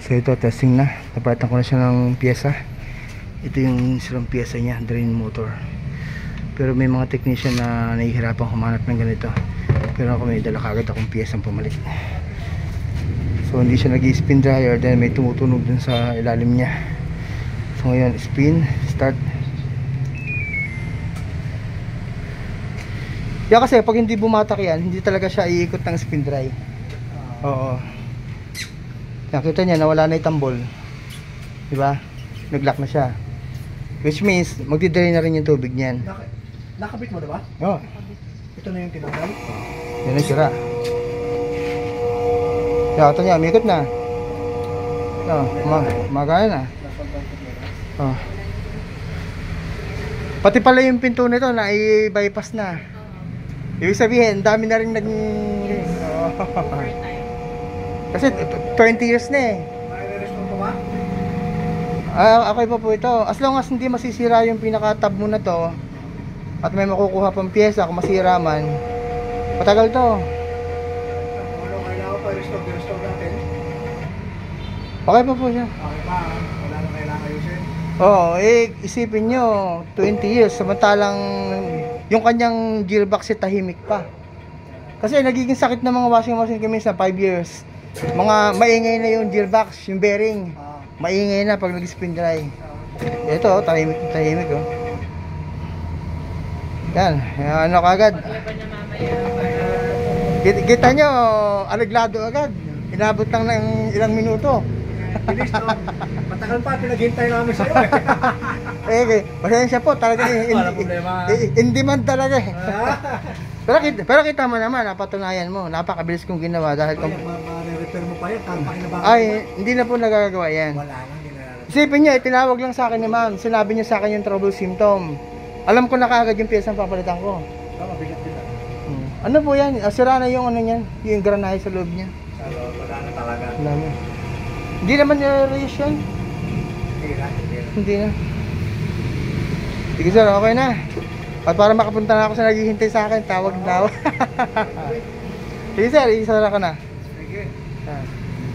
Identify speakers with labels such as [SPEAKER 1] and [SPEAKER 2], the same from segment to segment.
[SPEAKER 1] So ito, testing na. Napalitan ko na siya ng pyesa. Ito yung silang pyesa niya, drain motor. Pero may mga technician na nahihirapan humanap ng ganito. Pero ako may dala kagad akong pyesang pumalit. So hindi siya nag-spin dryer, then may tumutunog dun sa ilalim niya. So ngayon, spin, start. Yan kasi pag hindi bumatak yan, hindi talaga siya iikot ng spin dry. Oo. Nakita niya nawala na yung tambol. Diba? Nag-lock na siya. Which means magdi-drain na rin yung tubig niyan.
[SPEAKER 2] Nakabit mo diba?
[SPEAKER 1] Oo.
[SPEAKER 2] Ito na yung tinanggal.
[SPEAKER 1] Yan ang sira. Nakita niya, umikot na. Magaya na. Oh. Pati pala yung pinto nito na i-bypass na. Ibig sabihin, dami na rin nag... Kasi 20 years na eh.
[SPEAKER 2] May-restore pa ba?
[SPEAKER 1] Okay pa po ito. As long as hindi masisira yung pinaka-tab mo na to at may makukuha pang pyesa kung masira man, matagal to.
[SPEAKER 2] Ano kailangan pa restore natin?
[SPEAKER 1] Okay pa po siya.
[SPEAKER 2] Okay pa, wala na kailangan ayusin.
[SPEAKER 1] Oo, isipin nyo 20 years samantalang yung kanyang gearbox tahimik pa. Kasi nagiging sakit ng mga washing machine kami sa 5 years. Mga maingay na yung gearbox, yung bearing. Maingay na pag nag-spin dry. Ito, tahimik oh. Yan, ano kagad. Kita nyo, alaglado agad. Inabot lang ng ilang minuto.
[SPEAKER 2] Bilis no? Matagal pa, pinaghintay namin sa'yo
[SPEAKER 1] eh. Pasensya po, talaga hindi man talaga eh. Pero kita mo naman, napatunayan mo, napakabilis kong ginawa dahil
[SPEAKER 2] ma-repair mo pa yan, kakapakinabahan.
[SPEAKER 1] Ay, hindi na po nagagawa yan.
[SPEAKER 2] Wala nang ginagawa.
[SPEAKER 1] Isipin niya, tinawag lang sa akin ni ma'am, sinabi niya sa akin yung trouble symptom. Alam ko na kaagad yung piyesang papalitan ko.
[SPEAKER 2] Mabigat din lang.
[SPEAKER 1] Ano po yan? Sira na yung ano niyan, yung granahe sa loob niya.
[SPEAKER 2] Wala na talaga.
[SPEAKER 1] Hindi naman na-reuse yan. Hindi na. Sige sir, okay na. At para makapunta na ako sa naghihintay sa akin, tawag. Sige sir, isara ka na.
[SPEAKER 2] Sige.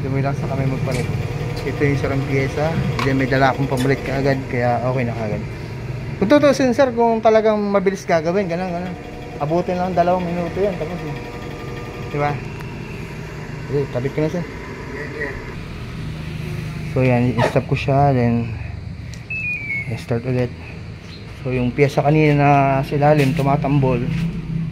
[SPEAKER 1] Dumi lang sa kami magpalit. Ito yung sarang pyesa. Then may dala akong pamalit kaagad, kaya okay na kaagad. Kung tutusin sir, kung talagang mabilis gagawin, ganun. Abutin lang 2 minuto yan, tapos yun. Diba? Sige, tabit ko na sir. So yan, i-stop ko siya, then start ulit. So yung pyesa kanina na sa ilalim tumatambol,